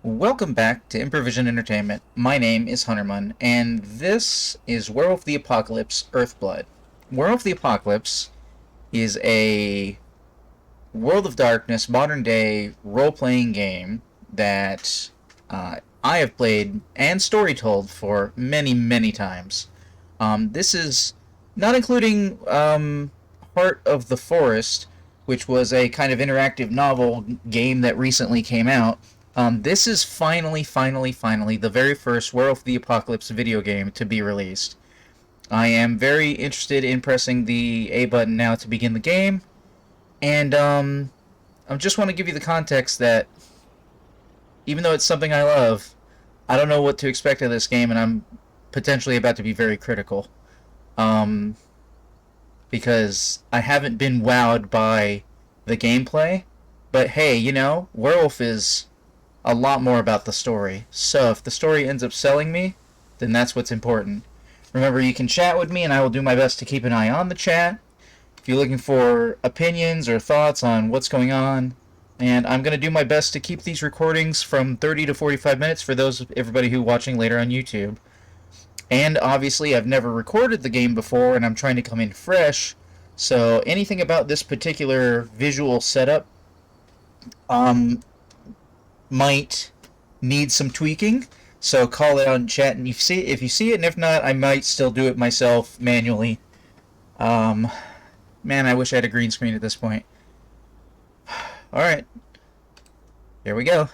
Welcome back to Improvision Entertainment. My name is Hunterman, and this is Werewolf the Apocalypse Earthblood. Werewolf the Apocalypse is a World of Darkness modern day role playing game that I have played and story told for many, many times. This is not including Heart of the Forest, which was a kind of interactive novel game that recently came out. This is finally the very first Werewolf the Apocalypse video game to be released. I am very interested in pressing the A button now to begin the game, and I just want to give you the context that even though it's something I love, I don't know what to expect of this game, and I'm potentially about to be very critical. Um, because I haven't been wowed by the gameplay, but hey, Werewolf is a lot more about the story. So if the story ends up selling me, then that's what's important. Remember, you can chat with me, and I will do my best to keep an eye on the chat. If you're looking for opinions or thoughts on what's going on, and I'm going to do my best to keep these recordings from 30 to 45 minutes for everybody who watching later on YouTube. And obviously, I've never recorded the game before, and I'm trying to come in fresh. So anything about this particular visual setup might need some tweaking. So call it out in chat, and if you see it, and if not, I might still do it myself manually. Man, I wish I had a green screen at this point. Alright. Here we go.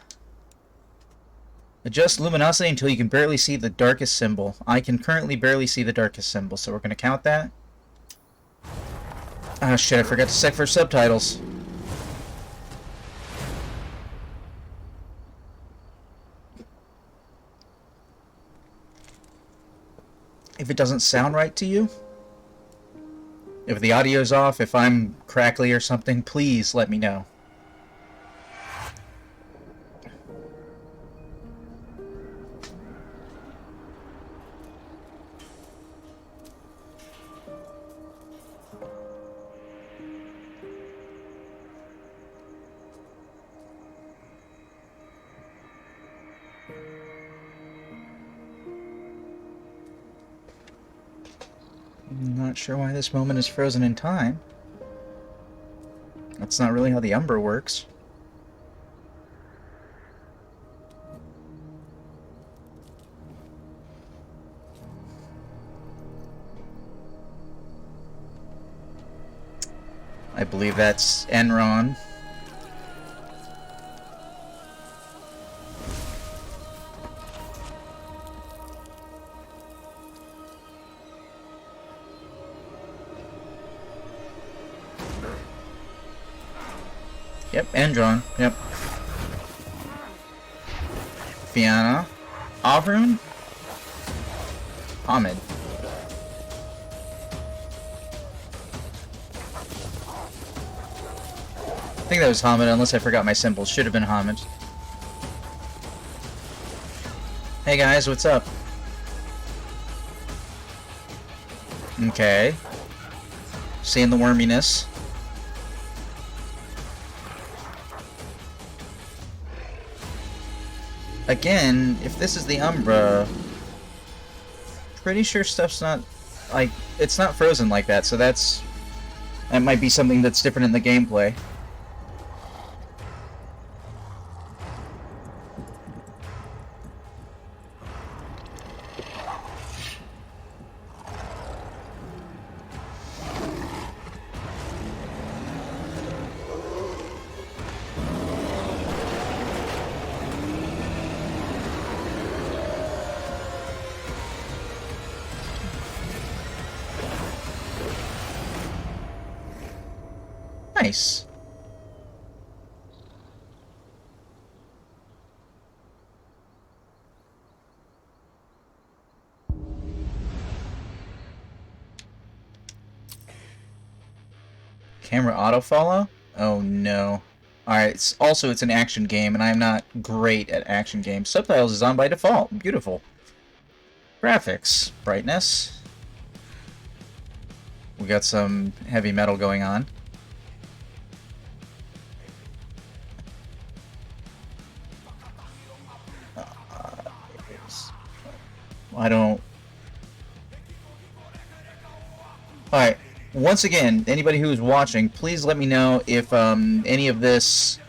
Adjust luminosity until you can barely see the darkest symbol. I can currently barely see the darkest symbol, so we're going to count that. Ah, shit, I forgot to set for subtitles. If it doesn't sound right to you, if the audio's off, if I'm crackly or something, please let me know. I'm not sure why this moment is frozen in time. That's not really how the Umbra works. I believe that's Enron. Yep, Endron. Yep. Fianna. Avrun? Ahmed. I think that was Hamid, unless I forgot my symbols. Should have been Hamid. Hey guys, what's up? Okay. Seeing the worminess. Again, if this is the Umbra, pretty sure stuff's not, like, it's not frozen like that, so that might be something that's different in the gameplay. Nice. Camera auto follow? Oh no. Alright, it's an action game, and I'm not great at action games. Subtitles is on by default. Beautiful. Graphics. Brightness. We got some heavy metal going on. I don't... Alright, once again, anybody who's watching, please let me know if any of this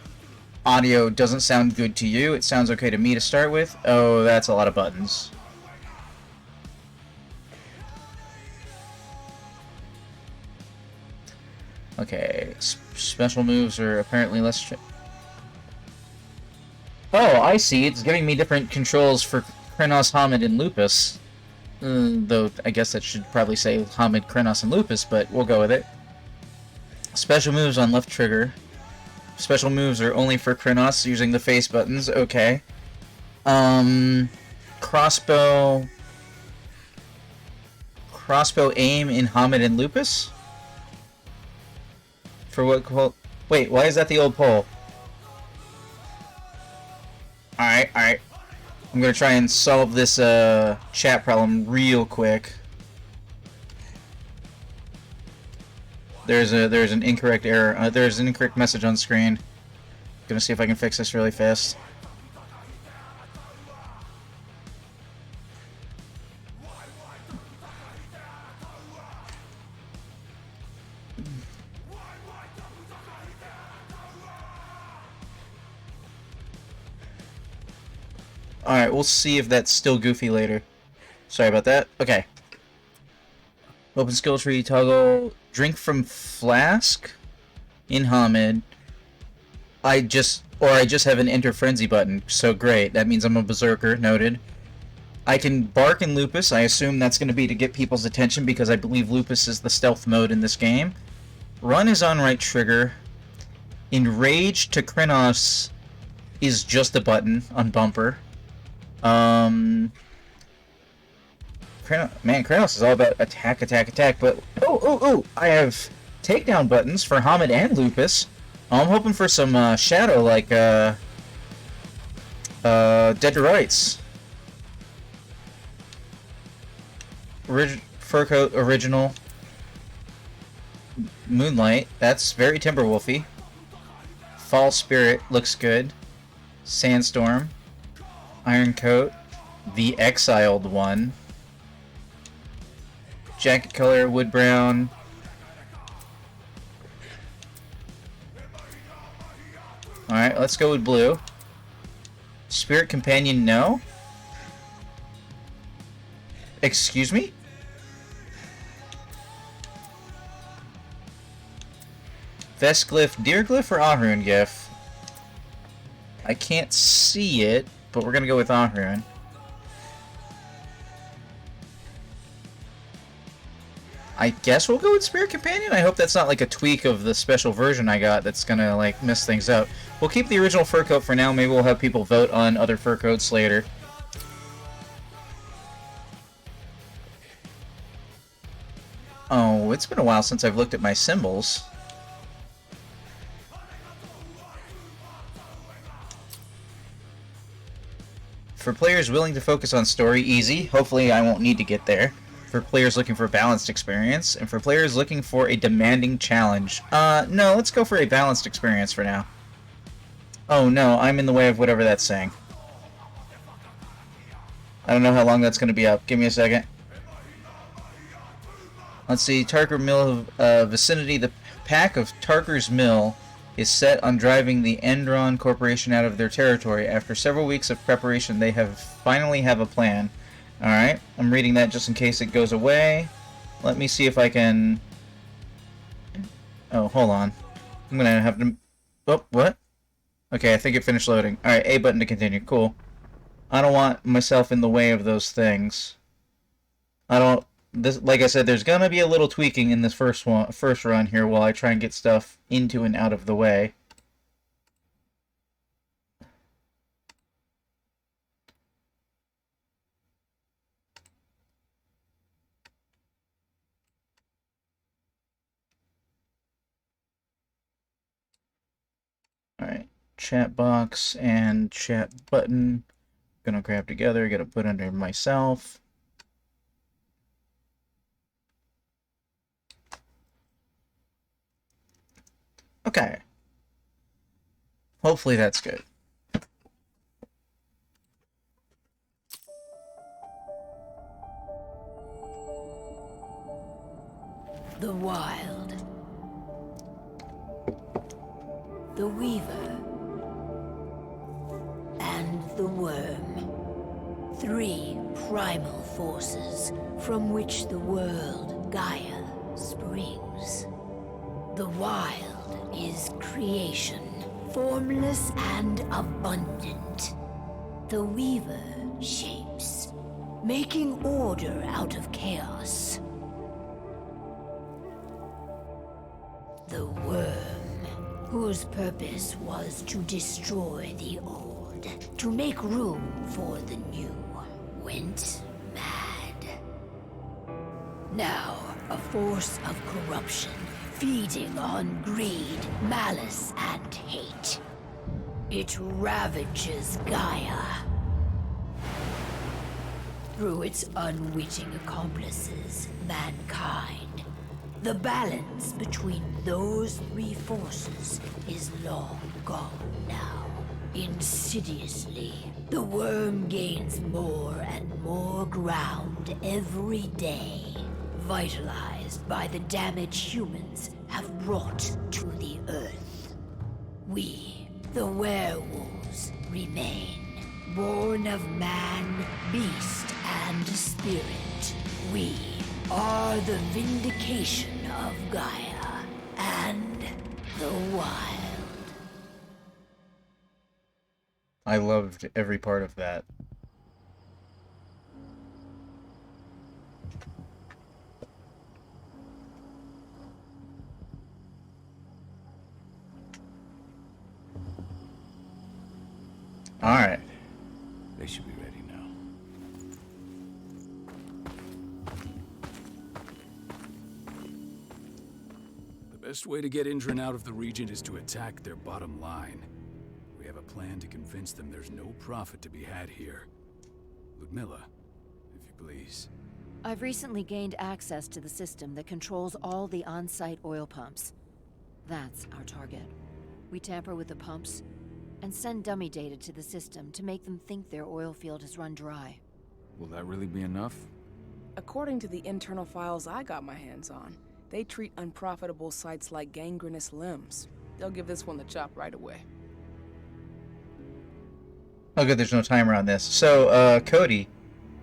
audio doesn't sound good to you. It sounds okay to me to start with. Oh, that's a lot of buttons. Okay, special moves are apparently less... Oh, I see. It's giving me different controls for Krenos, Hamid, and Lupus. Though, I guess that should probably say Hamid, Krenos, and Lupus, but we'll go with it. Special moves on left trigger. Special moves are only for Krenos using the face buttons. Okay. Crossbow... Crossbow aim in Hamid and Lupus? For what... Wait, why is that the old poll? Alright. I'm gonna try and solve this chat problem real quick. There's an incorrect error. There's an incorrect message on screen. Gonna see if I can fix this really fast. Alright, we'll see if that's still goofy later. Sorry about that. Okay. Open skill tree, toggle, drink from flask in Hamid. I just have an enter frenzy button, so great. That means I'm a berserker, noted. I can bark in Lupus. I assume that's going to be to get people's attention because I believe Lupus is the stealth mode in this game. Run is on right trigger. Enrage to Krenos is just a button on bumper. Krenos is all about attack, but... Oh! I have takedown buttons for Hamid and Lupus. I'm hoping for some, shadow, like, Dead to Rights. Fur coat, original. Moonlight, that's very Timberwolfy. Fall Spirit, looks good. Sandstorm. Iron Coat. The Exiled one. Jacket color, wood brown. Alright, let's go with blue. Spirit Companion, no. Excuse me? Vestglyph, Deerglyph, or Ahroon Glyph? I can't see it, but we're gonna go with Ahroon. I guess we'll go with Spirit Companion? I hope that's not like a tweak of the special version I got that's gonna, like, mess things up. We'll keep the original fur coat for now. Maybe we'll have people vote on other fur coats later. Oh, it's been a while since I've looked at my symbols. For players willing to focus on story, easy. Hopefully I won't need to get there. For players looking for a balanced experience, and for players looking for a demanding challenge. No, let's go for a balanced experience for now. Oh no, I'm in the way of whatever that's saying. I don't know how long that's going to be up. Give me a second. Let's see, Tarker Mill vicinity. The pack of Tarker's Mill is set on driving the Endron Corporation out of their territory. After several weeks of preparation, they finally have a plan. Alright, I'm reading that just in case it goes away. Let me see if I can... Oh, hold on. I'm gonna have to... Oh, what? Okay, I think it finished loading. Alright, A button to continue. Cool. I don't want myself in the way of those things. I don't... Like I said, there's gonna be a little tweaking in this first run here while I try and get stuff into and out of the way. Alright, chat box and chat button. Gonna grab together, gotta put under myself. Okay. Hopefully that's good. The Wild. The Weaver. And the Worm. 3 primal forces from which the world, Gaia, springs. The Wild is creation, formless and abundant. The Weaver shapes, making order out of chaos. The Worm, whose purpose was to destroy the old, to make room for the new, went mad. Now, a force of corruption, feeding on greed, malice, and hate. It ravages Gaia. Through its unwitting accomplices, mankind, the balance between those 3 forces is long gone now. Insidiously, the worm gains more and more ground every day, vitalized by the damage humans have brought to the Earth. We, the werewolves, remain, born of man, beast, and spirit. We are the vindication of Gaia and the Wild. I loved every part of that. Alright. They should be ready now. The best way to get Indran out of the region is to attack their bottom line. We have a plan to convince them there's no profit to be had here. Ludmilla, if you please. I've recently gained access to the system that controls all the on-site oil pumps. That's our target. We tamper with the pumps and send dummy data to the system to make them think their oil field has run dry. Will that really be enough? According to the internal files I got my hands on, they treat unprofitable sites like gangrenous limbs. They'll give this one the chop right away. Oh good, there's no timer on this. So, Cody,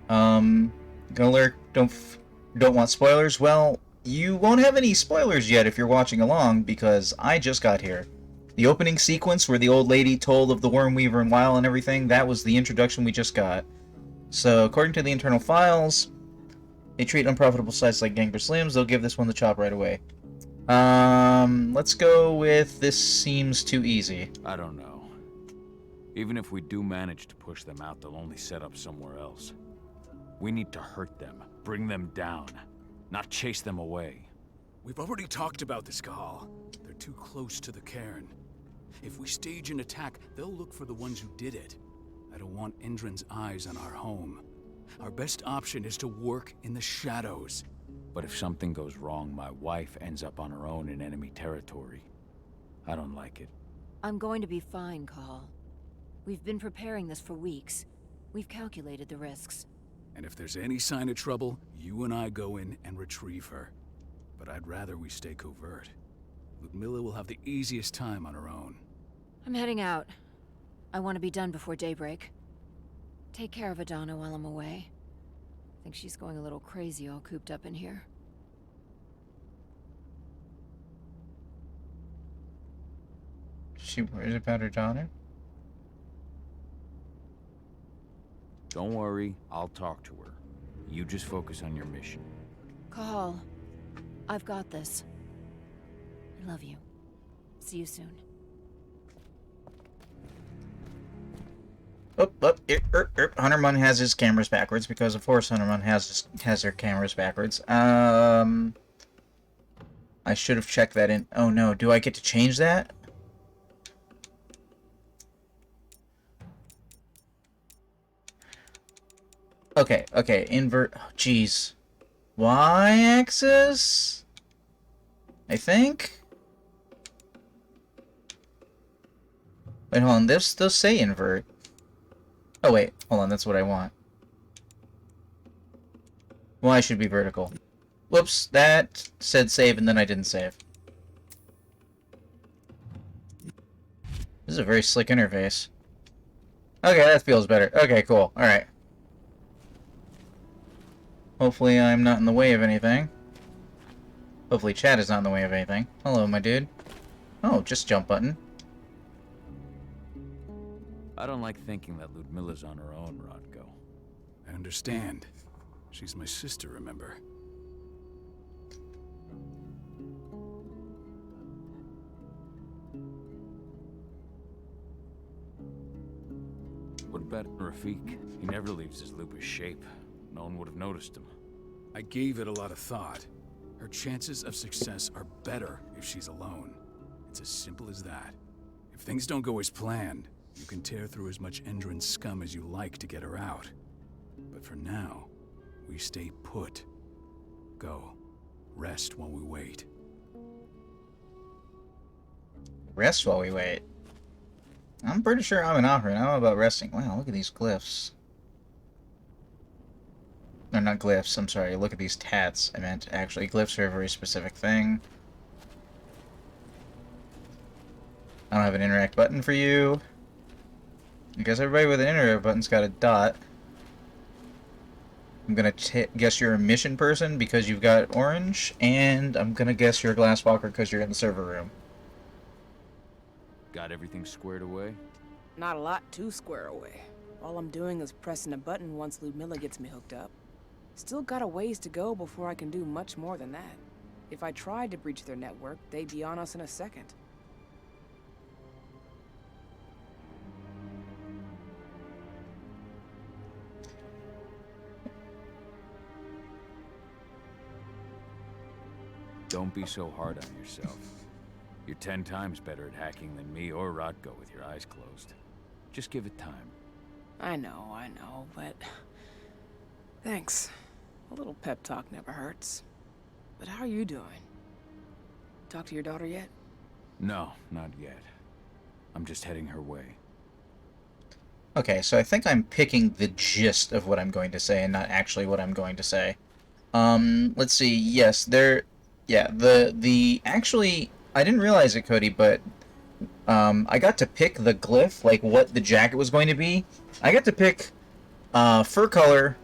gonna lurk, don't want spoilers? Well, you won't have any spoilers yet if you're watching along, because I just got here. The opening sequence where the old lady told of the Worm Weaver and Weil and everything, that was the introduction we just got. So, according to the internal files, they treat unprofitable sites like gangrenous limbs, they'll give this one the chop right away. Let's go with this seems too easy. I don't know. Even if we do manage to push them out, they'll only set up somewhere else. We need to hurt them, bring them down, not chase them away. We've already talked about this, Cahal. They're too close to the cairn. If we stage an attack, they'll look for the ones who did it. I don't want Indran's eyes on our home. Our best option is to work in the shadows. But if something goes wrong, my wife ends up on her own in enemy territory. I don't like it. I'm going to be fine, Cahal. We've been preparing this for weeks. We've calculated the risks. And if there's any sign of trouble, you and I go in and retrieve her. But I'd rather we stay covert. Ludmilla will have the easiest time on her own. I'm heading out. I want to be done before daybreak. Take care of Adana while I'm away. I think she's going a little crazy all cooped up in here. She worried about her daughter? Don't worry, I'll talk to her. You just focus on your mission. Cahal, I've got this. I love you. See you soon. Hunterman has his cameras backwards because, of course, Hunterman has their cameras backwards. I should have checked that in. Oh no, do I get to change that? Okay, invert. Oh, jeez. Y-axis? I think? Wait, hold on. This does say invert. Oh, wait. Hold on. That's what I want. Y should be vertical. Whoops, that said save and then I didn't save. This is a very slick interface. Okay, that feels better. Okay, cool. Alright. Hopefully I'm not in the way of anything. Hopefully chat is not in the way of anything. Hello, my dude. Oh, just jump button. I don't like thinking that Ludmilla's on her own, Rodko. I understand. She's my sister, remember? What about Rafik? He never leaves his lupus shape. No one would have noticed him. I gave it a lot of thought. Her chances of success are better if she's alone. It's as simple as that. If things don't go as planned, you can tear through as much Endron scum as you like to get her out. But for now, we stay put. Go. Rest while we wait. Rest while we wait. I'm pretty sure I'm an opera. I don't know about resting. Wow, look at these glyphs. Or not glyphs, I'm sorry. Look at these tats. I meant actually glyphs are a very specific thing. I don't have an interact button for you. I guess everybody with an interact button's got a dot. I'm gonna guess you're a mission person because you've got orange, and I'm gonna guess you're a glasswalker because you're in the server room. Got everything squared away? Not a lot to square away. All I'm doing is pressing a button once Ludmilla gets me hooked up. Still got a ways to go before I can do much more than that. If I tried to breach their network, they'd be on us in a second. Don't be so hard on yourself. You're 10 times better at hacking than me or Rodko with your eyes closed. Just give it time. I know, but... Thanks. A little pep talk never hurts. But how are you doing? Talk to your daughter yet? No, not yet. I'm just heading her way. Okay, so I think I'm picking the gist of what I'm going to say and not actually what I'm going to say. Let's see. Yes, actually, I didn't realize it, Cody, but I got to pick the glyph, like what the jacket was going to be. I got to pick fur color,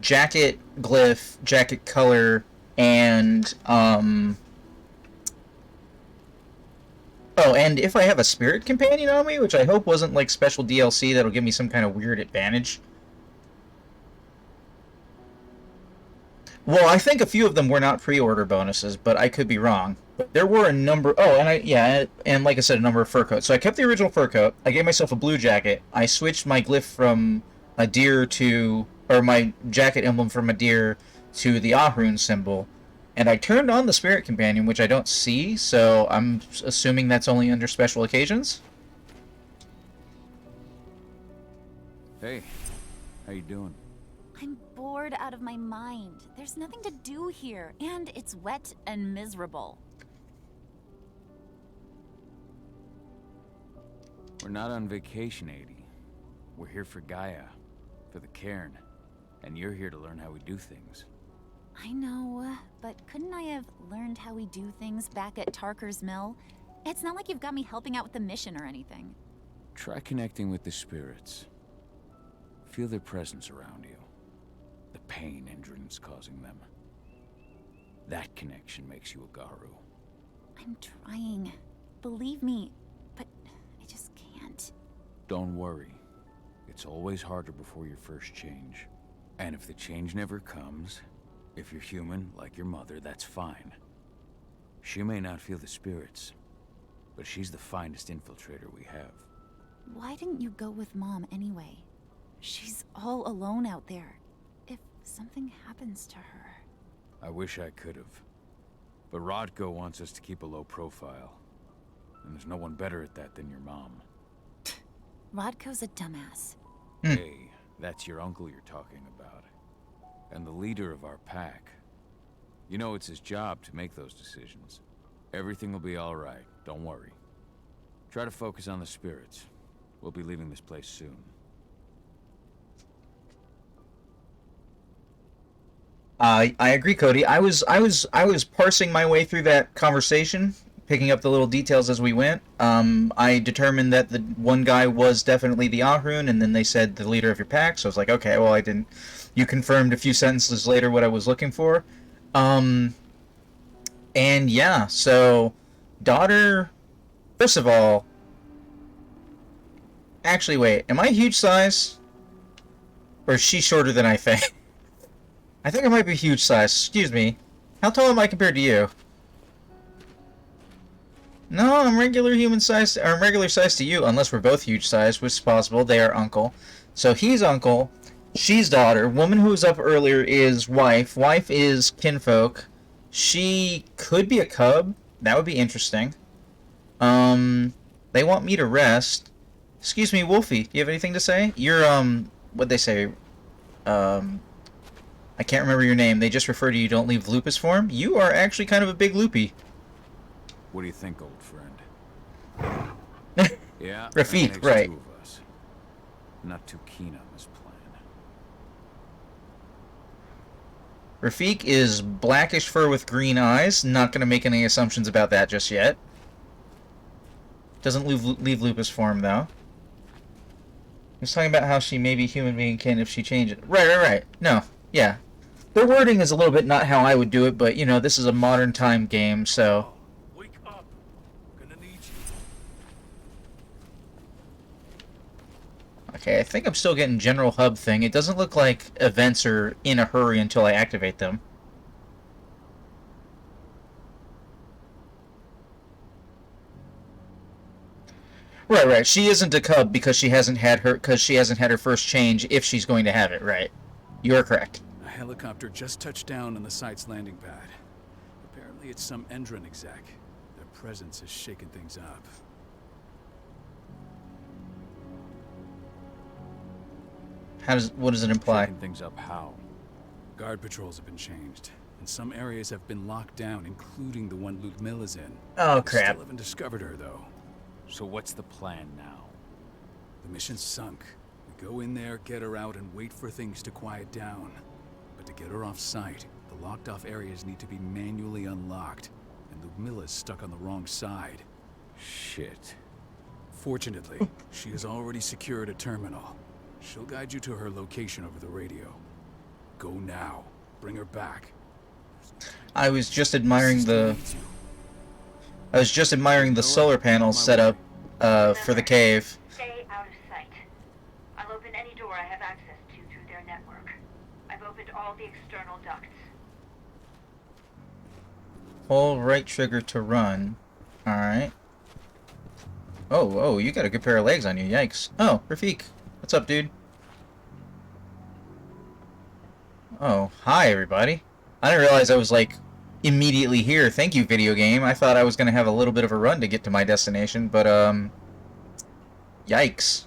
jacket glyph, jacket color, and oh, and if I have a spirit companion on me, which I hope wasn't like special DLC that'll give me some kind of weird advantage. Well, I think a few of them were not pre-order bonuses, but I could be wrong. But there were a number. Oh, and like I said, a number of fur coats. So I kept the original fur coat. I gave myself a blue jacket. I switched my glyph from a deer to, or my jacket emblem from a deer to the Ahrun symbol, and I turned on the spirit companion, which I don't see. So I'm assuming that's only under special occasions. Hey, how you doing? I'm bored out of my mind. There's nothing to do here, and it's wet and miserable. We're not on vacation, Adie. We're here for Gaia, for the cairn, and you're here to learn how we do things. I know, but couldn't I have learned how we do things back at Tarker's Mill? It's not like you've got me helping out with the mission or anything. Try connecting with the spirits. Feel their presence around you. The pain Endron's causing them. That connection makes you a Garu. I'm trying. Believe me, but I just can't. Don't worry. It's always harder before your first change. And if the change never comes, if you're human, like your mother, that's fine. She may not feel the spirits, but she's the finest infiltrator we have. Why didn't you go with Mom anyway? She's all alone out there. If something happens to her... I wish I could have. But Rodko wants us to keep a low profile. And there's no one better at that than your mom. Rodko's a dumbass. Hey, that's your uncle you're talking about. And the leader of our pack. You know it's his job to make those decisions. Everything will be all right, don't worry. Try to focus on the spirits. We'll be leaving this place soon. I agree, Cody. I was parsing my way through that conversation, picking up the little details as we went. I determined that the one guy was definitely the Ahroun, and then they said the leader of your pack. So I was like, okay, well, I didn't. You confirmed a few sentences later what I was looking for. Um, and yeah, so daughter. First of all, actually, wait, am I huge size, or is she shorter than I think? I think I might be huge size. Excuse me. How tall am I compared to you? No, I'm regular human size, or I'm regular size to you, unless we're both huge size, which is possible. They are uncle. So he's uncle, she's daughter. Woman who was up earlier is wife. Wife is kinfolk. She could be a cub. That would be interesting. They want me to rest. Excuse me, Wolfie, do you have anything to say? You're, what'd they say? I can't remember your name. They just refer to you, don't leave lupus form. You are actually kind of a big loopy. What do you think, old friend? Yeah, Rafik, that makes right. two of us. Not too keen on this plan. Rafik is blackish fur with green eyes. Not going to make any assumptions about that just yet. Doesn't leave lupus form, though. He's talking about how she may be human being kin if she changes. Right. No, yeah. Their wording is a little bit not how I would do it, but, you know, this is a modern time game, so... Wake up. Gonna need you. Okay, I think I'm still getting general hub thing. It doesn't look like events are in a hurry until I activate them. Right. She isn't a cub because she hasn't had her first change if she's going to have it, right. You're correct. A helicopter just touched down on the site's landing pad. Apparently it's some Endron exec. Their presence is shaking things up. What does it imply? Shaking things up how? Guard patrols have been changed, and some areas have been locked down, including the one Ludmilla's in. Oh, We crap. Still haven't discovered her, though. So what's the plan now? The mission's sunk. We go in there, get her out, and wait for things to quiet down. But to get her off site, the locked-off areas need to be manually unlocked, and Ludmilla's stuck on the wrong side. Shit. Fortunately, she has already secured a terminal. She'll guide you to her location over the radio. Go now. Bring her back. I was just admiring the solar panels set up for the cave. Stay out of sight. I'll open any door I have access to through their network. I've opened all the external ducts. Hold right trigger to run. Alright. Oh, you got a good pair of legs on you, yikes. Oh, Rafik. What's up, dude? Oh, hi, everybody. I didn't realize I was, like, immediately here. Thank you, video game. I thought I was gonna have a little bit of a run to get to my destination, but, yikes.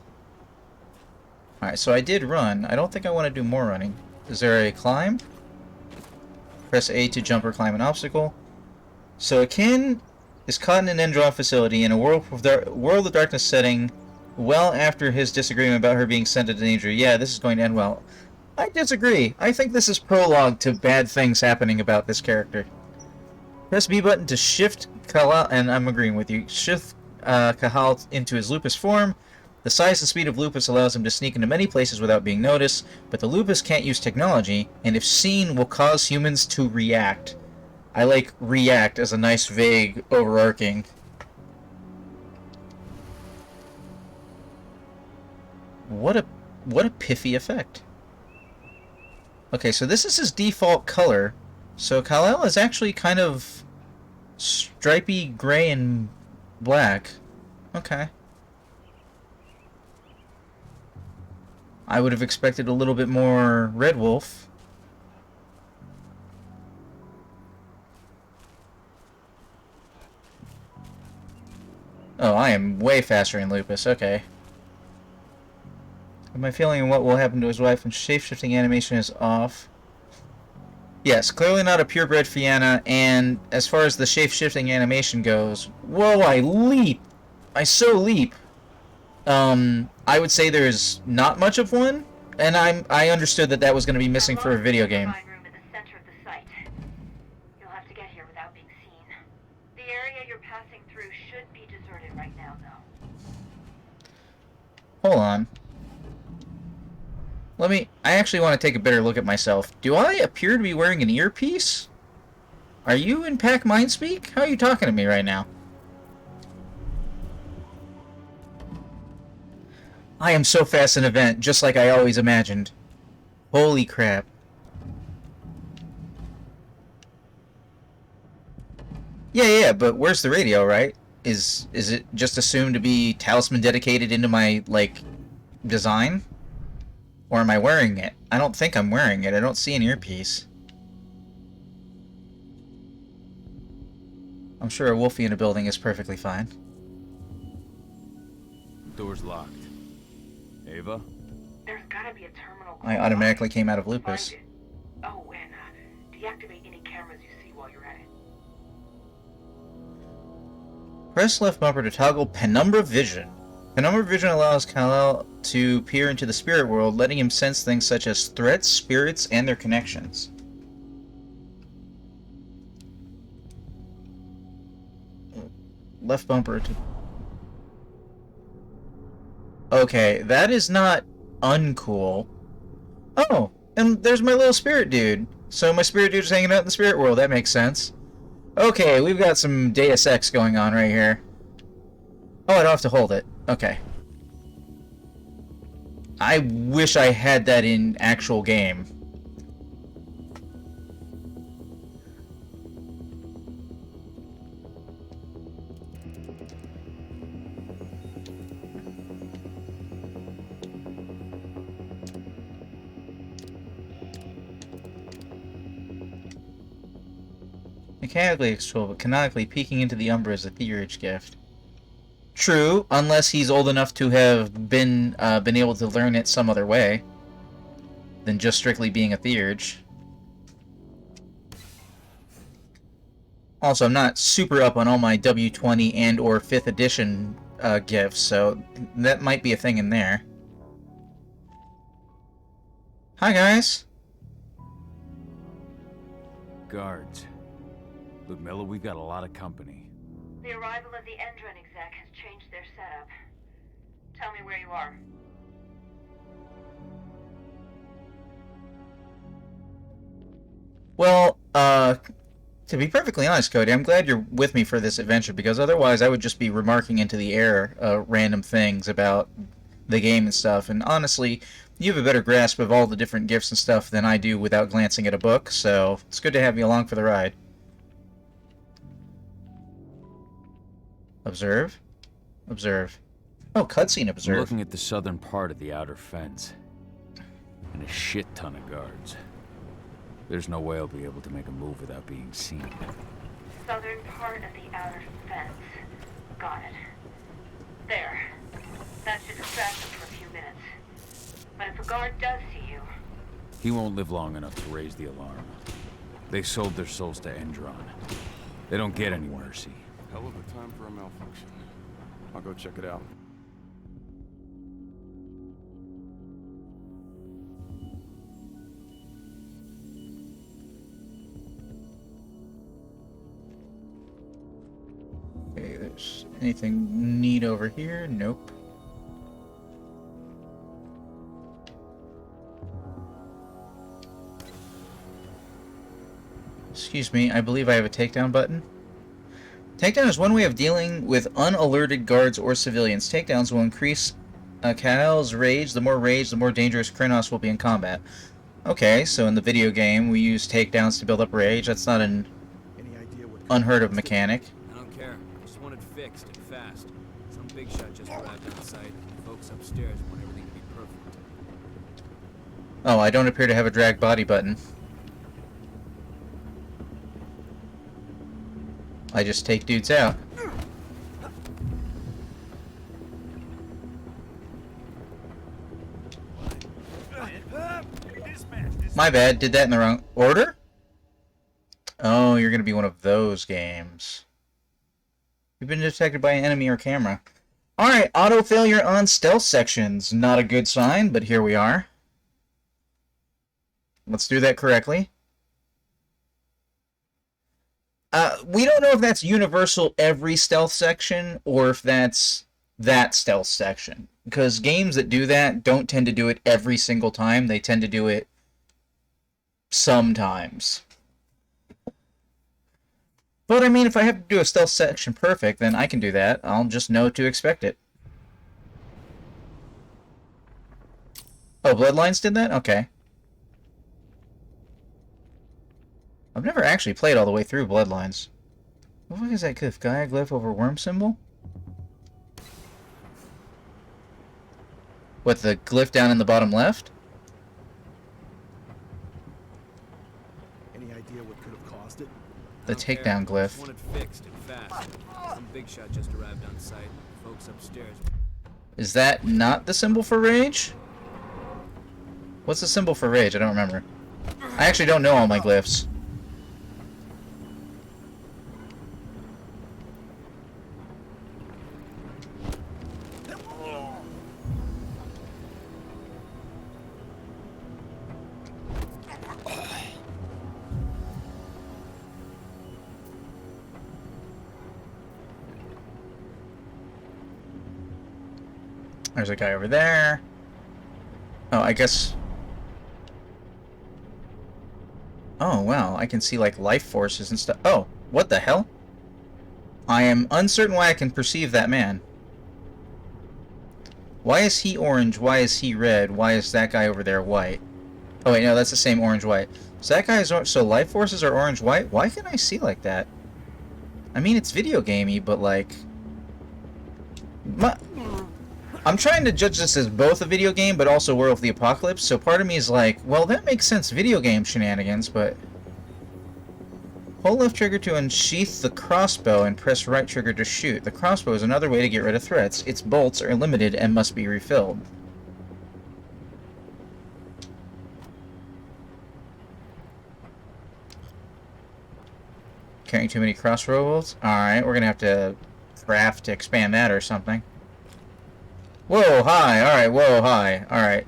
Alright, so I did run. I don't think I want to do more running. Is there a climb? Press A to jump or climb an obstacle. So Akin is caught in an Endron facility in a world of darkness setting well after his disagreement about her being sent into danger. Yeah, this is going to end well. I disagree. I think this is prologue to bad things happening about this character. Press B button to shift Kahal, and I'm agreeing with you, shift Kahal into his lupus form. The size and speed of lupus allows him to sneak into many places without being noticed, but the lupus can't use technology, and if seen will cause humans to react. I like react as a nice, vague, overarching. What a piffy effect. Okay, so this is his default color. So Kal-El is actually kind of stripy gray and black. Okay. I would have expected a little bit more Werewolf. Oh, I am way faster in Lupus. Okay. My feeling what will happen to his wife when shape-shifting animation is off. Yes, clearly not a purebred Fianna, and as far as the shape-shifting animation goes, whoa, I leap! I so leap! I would say there's not much of one, and I understood that that was going to be missing for a video game. Room in the center of Hold on. I actually want to take a better look at myself. Do I appear to be wearing an earpiece? Are you in Pac Mind Speak? How are you talking to me right now? I am so fast an event, just like I always imagined. Holy crap. Yeah, but where's the radio, right? Is it just assumed to be talisman dedicated into my, like, design? Or am I wearing it? I don't think I'm wearing it. I don't see an earpiece. I'm sure a wolfie in a building is perfectly fine. Door's locked. Ava? There's gotta be a terminal. I automatically came out of lupus. Find it. Oh, and deactivate any cameras you see while you're at it. Press left bumper to toggle Penumbra Vision. Penumbra Vision allows Kal-El to peer into the spirit world, letting him sense things such as threats, spirits, and their connections. Left bumper to... Okay, that is not uncool. Oh, and there's my little spirit dude. So my spirit dude's hanging out in the spirit world. That makes sense. Okay, we've got some Deus Ex going on right here. Oh, I don't have to hold it. Okay. I wish I had that in actual game. Mechanically controlled, but canonically peeking into the Umbra is a theurge gift. True, unless he's old enough to have been able to learn it some other way than just strictly being a theurge. Also, I'm not super up on all my W20 and or 5th edition gifts, so that might be a thing in there. Hi, guys. Guards. Ludmilla, we've got a lot of company. The arrival of the Endron exec has changed their setup. Tell me where you are. Well, to be perfectly honest, Cody, I'm glad you're with me for this adventure, because otherwise I would just be remarking into the air random things about the game and stuff, and honestly, you have a better grasp of all the different gifts and stuff than I do without glancing at a book, so it's good to have you along for the ride. Observe. Observe. Oh, cutscene observe. I'm looking at the southern part of the outer fence. And a shit ton of guards. There's no way I'll be able to make a move without being seen. Southern part of the outer fence. Got it. There. That should distract them for a few minutes. But if a guard does see you... He won't live long enough to raise the alarm. They sold their souls to Endron. They don't get any mercy. Hell of a time for a malfunction. I'll go check it out. Okay, there's anything neat over here? Nope. Excuse me, I believe I have a takedown button. Takedown is one way of dealing with unalerted guards or civilians. Takedowns will increase Kal-El's rage. The more dangerous Krynos will be in combat. Okay, so in the video game, we use takedowns to build up rage. That's not an unheard of mechanic. I don't care. I just want it fixed and fast. Some big shot just arrived on site. Folks upstairs want everything to be perfect. Oh, I don't appear to have a drag body button. I just take dudes out. My bad, did that in the wrong order? Oh, you're gonna be one of those games. You've been detected by an enemy or camera. Alright, auto failure on stealth sections. Not a good sign, but here we are. Let's do that correctly. We don't know if that's universal every stealth section, or if that's that stealth section. Because games that do that don't tend to do it every single time. They tend to do it sometimes. But I mean, if I have to do a stealth section perfect, then I can do that. I'll just know to expect it. Oh, Bloodlines did that? Okay. I've never actually played all the way through Bloodlines. What the fuck is that glyph? Gaia glyph over worm symbol? What, the glyph down in the bottom left? Any idea what could have caused it? The takedown glyph. Just want it fixed and fast. Some big shot just arrived on site. Folks upstairs. Is that not the symbol for rage? What's the symbol for rage? I don't remember. I actually don't know all my glyphs. There's a guy over there. Oh, I guess... Oh, wow. I can see, like, life forces and stuff. Oh, what the hell? I am uncertain why I can perceive that man. Why is he orange? Why is he red? Why is that guy over there white? Oh, wait, no, that's the same orange-white. So that guy is... So life forces are orange-white? Why can I see like that? I mean, it's video gamey, but, like... I'm trying to judge this as both a video game, but also Werewolf the Apocalypse, so part of me is like, well, that makes sense, video game shenanigans, but... Hold left trigger to unsheath the crossbow and press right trigger to shoot. The crossbow is another way to get rid of threats. Its bolts are limited and must be refilled. Carrying too many crossbow bolts? Alright, we're gonna have to craft to expand that or something. Whoa, hi, alright, whoa, hi, alright.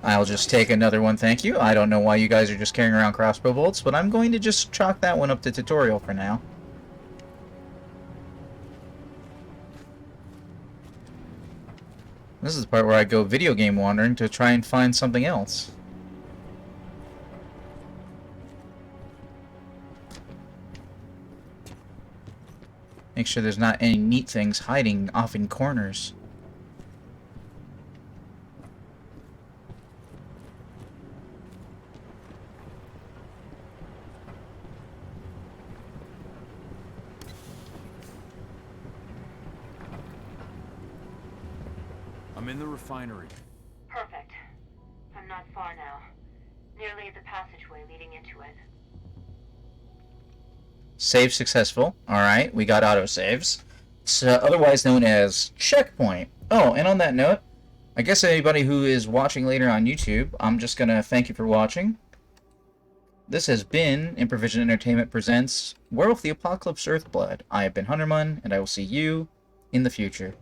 I'll just take another one, thank you. I don't know why you guys are just carrying around crossbow bolts, but I'm going to just chalk that one up to tutorial for now. This is the part where I go video game wandering to try and find something else. Make sure there's not any neat things hiding off in corners. I'm in the refinery. Perfect. I'm not far now. Nearly at the passageway leading into it. Save successful. Alright, we got autosaves. It's otherwise known as checkpoint. Oh, and on that note, I guess anybody who is watching later on YouTube, I'm just gonna thank you for watching. This has been Improvision Entertainment Presents Werewolf the Apocalypse Earthblood. I have been Hunterman, and I will see you in the future.